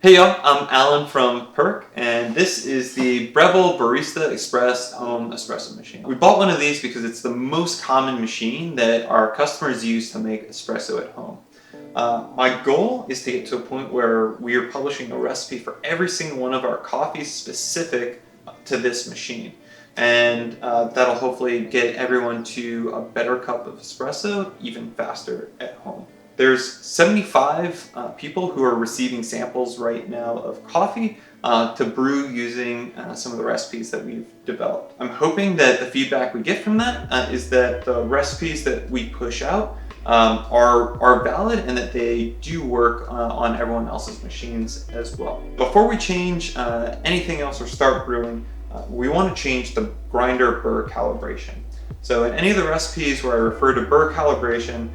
Hey y'all, I'm Alan from Perk, and this is the Breville Barista Express Home Espresso Machine. We bought one of these because it's the most common machine that our customers use to make espresso at home. My goal is to get to a point where we are publishing a recipe for every single one of our coffees specific to this machine. And that'll hopefully get everyone to a better cup of espresso even faster at home. There's 75 people who are receiving samples right now of coffee to brew using some of the recipes that we've developed. I'm hoping that the feedback we get from that is that the recipes that we push out are valid and that they do work on everyone else's machines as well. Before we change anything else or start brewing, we want to change the grinder burr calibration. So in any of the recipes where I refer to burr calibration,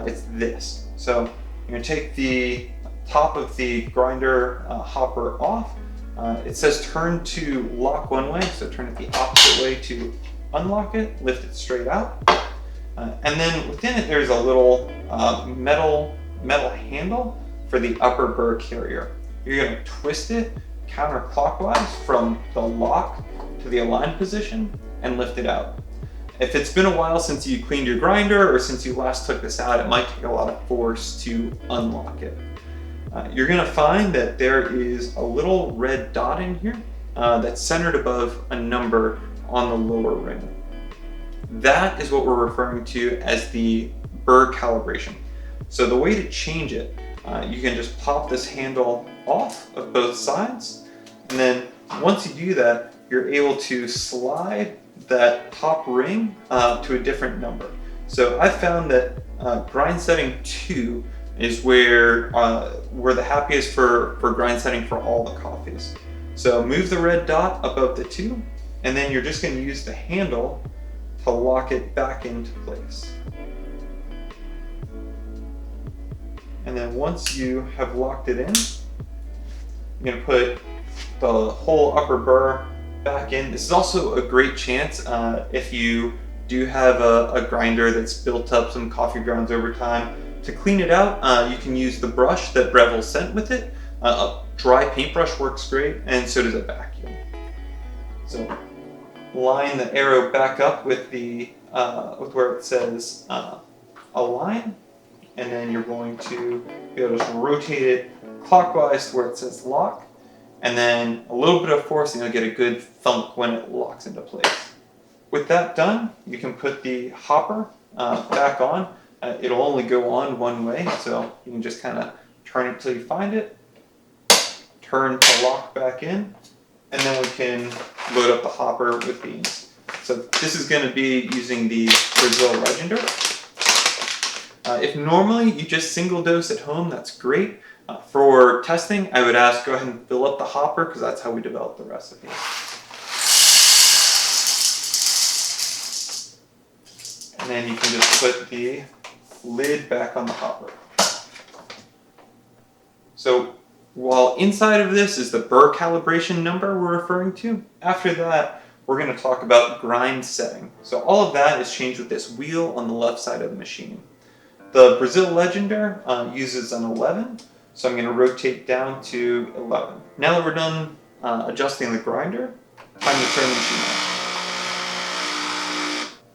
it's this. So you're going to take the top of the grinder hopper off. It says turn to lock one way, so turn it the opposite way to unlock it, lift it straight out. And then within it there's a little metal handle for the upper burr carrier. You're going to twist it counterclockwise from the lock to the align position and lift it out. If it's been a while since you cleaned your grinder or since you last took this out, it might take a lot of force to unlock it. You're going to find that there is a little red dot in here that's centered above a number on the lower ring. That is what we're referring to as the burr calibration. So the way to change it, you can just pop this handle off of both sides, and then once you do that, you're able to slide that top ring to a different number. So I found that grind setting 2 is where we're the happiest for grind setting for all the coffees. So move the red dot above the 2, and then you're just going to use the handle to lock it back into place. And then once you have locked it in, you're going to put the whole upper burr back in. This is also a great chance if you do have a grinder that's built up some coffee grounds over time. To clean it out, you can use the brush that Breville sent with it. A dry paintbrush works great, and so does a vacuum. So line the arrow back up with the with where it says align, and then you're going to be able to just rotate it clockwise to where it says lock. And then a little bit of force and you'll get a good thunk when it locks into place. With that done, you can put the hopper back on. It'll only go on one way, so you can just kind of turn it till you find it, turn to lock back in, and then we can load up the hopper with beans. So this is going to be using the Breville Legender. If normally you just single dose at home, that's great. For testing, I would ask go ahead and fill up the hopper because that's how we develop the recipe. And then you can just put the lid back on the hopper. So while inside of this is the burr calibration number we're referring to, after that we're going to talk about grind setting. So all of that is changed with this wheel on the left side of the machine. The Breville Legender uses an 11. So I'm going to rotate down to 11. Now that we're done adjusting the grinder, time to turn the machine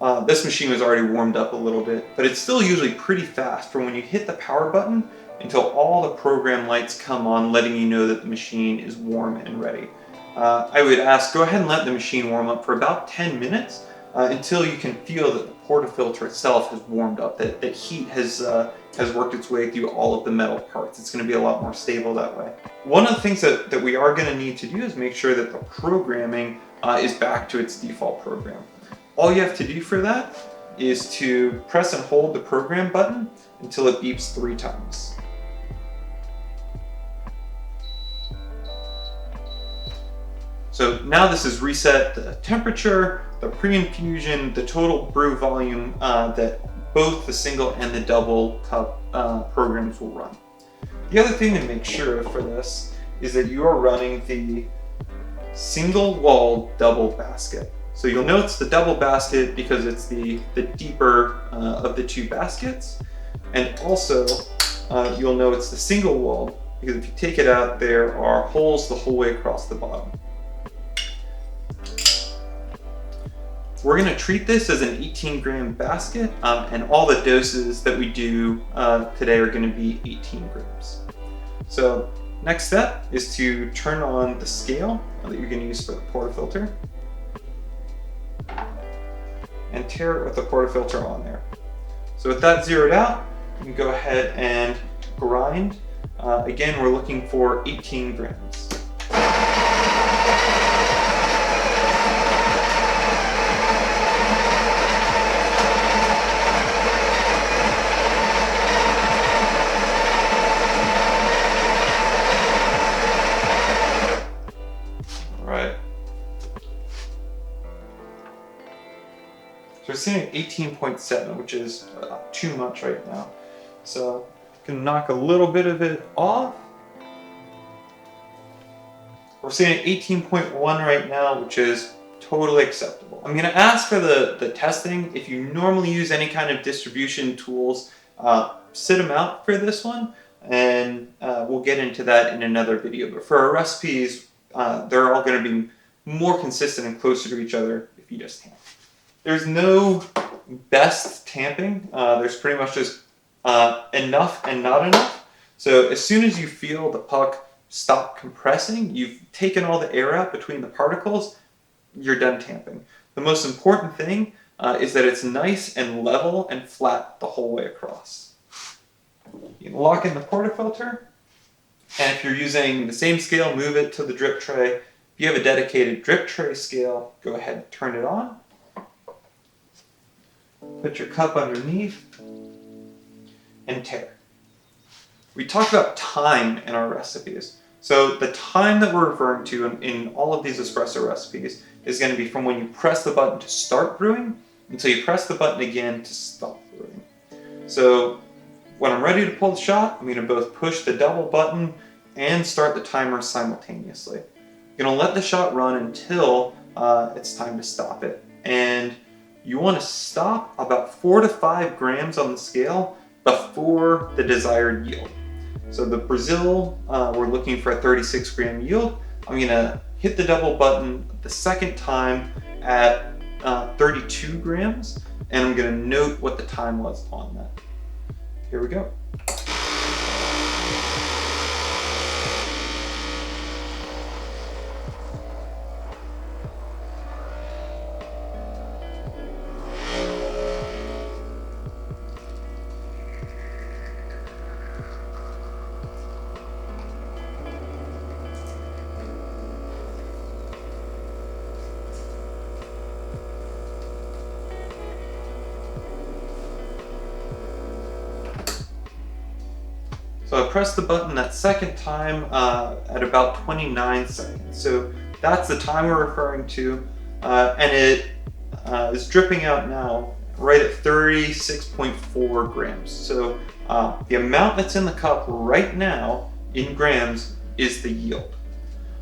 on. This machine was already warmed up a little bit, but it's still usually pretty fast from when you hit the power button until all the program lights come on, letting you know that the machine is warm and ready. I would ask go ahead and let the machine warm up for about 10 minutes until you can feel that the portafilter itself has warmed up, that heat has worked its way through all of the metal parts. It's going to be a lot more stable that way. One of the things that we are going to need to do is make sure that the programming is back to its default program. All you have to do for that is to press and hold the program button until it beeps 3 times. So now this has reset the temperature, the pre-infusion, the total brew volume that both the single and the double cup programs will run. The other thing to make sure of for this is that you are running the single walled double basket. So you'll know it's the double basket because it's the deeper of the 2 baskets, and also you'll know it's the single walled because if you take it out, there are holes the whole way across the bottom. We're going to treat this as an 18-gram basket, and all the doses that we do today are going to be 18 grams. So next step is to turn on the scale that you're going to use for the portafilter and tare it with the portafilter on there. So with that zeroed out, you can go ahead and grind. Again, we're looking for 18 grams. So we're sitting at 18.7, which is too much right now. So I'm going to knock a little bit of it off. We're sitting at 18.1 right now, which is totally acceptable. I'm going to ask for the testing. If you normally use any kind of distribution tools, sit them out for this one, and we'll get into that in another video. But for our recipes, they're all going to be more consistent and closer to each other if you just tamp. There's no best tamping. There's pretty much just enough and not enough. So as soon as you feel the puck stop compressing, you've taken all the air out between the particles, you're done tamping. The most important thing is that it's nice and level and flat the whole way across. You can lock in the portafilter, and if you're using the same scale, move it to the drip tray. If you have a dedicated drip tray scale, go ahead and turn it on. Put your cup underneath and tare. We talked about time in our recipes. So the time that we're referring to in all of these espresso recipes is going to be from when you press the button to start brewing until you press the button again to stop brewing. So when I'm ready to pull the shot, I'm going to both push the double button and start the timer simultaneously. I'm going to let the shot run until it's time to stop it. And you want to stop about 4 to 5 grams on the scale before the desired yield. So the Breville, we're looking for a 36 gram yield. I'm going to hit the double button the second time at 32 grams, and I'm going to note what the time was on that. Here we go. So I pressed the button that second time at about 29 seconds. So that's the time we're referring to, and it is dripping out now right at 36.4 grams. So the amount that's in the cup right now in grams is the yield.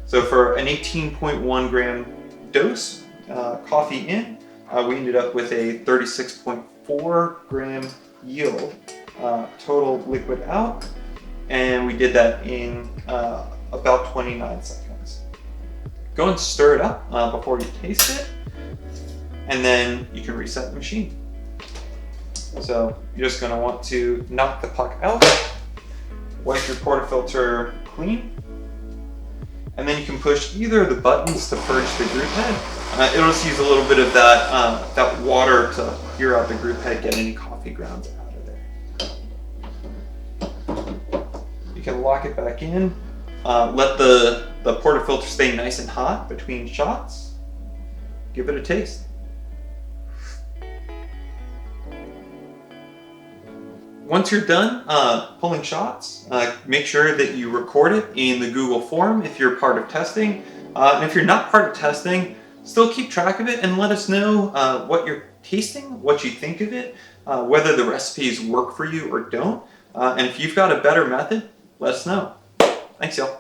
So for an 18.1 gram dose, coffee in, we ended up with a 36.4 gram yield, total liquid out. And we did that in about 29 seconds. Go and stir it up before you taste it, and then you can reset the machine. So you're just going to want to knock the puck out, wipe your portafilter clean, and then you can push either of the buttons to purge the group head. It'll just use a little bit of that water to clear out the group head, get any coffee grounds out of there. You can lock it back in, let the portafilter stay nice and hot between shots, give it a taste. Once you're done pulling shots, make sure that you record it in the Google form if you're part of testing. And if you're not part of testing, still keep track of it and let us know what you're tasting, what you think of it, whether the recipes work for you or don't. And if you've got a better method, let us know. Thanks, y'all.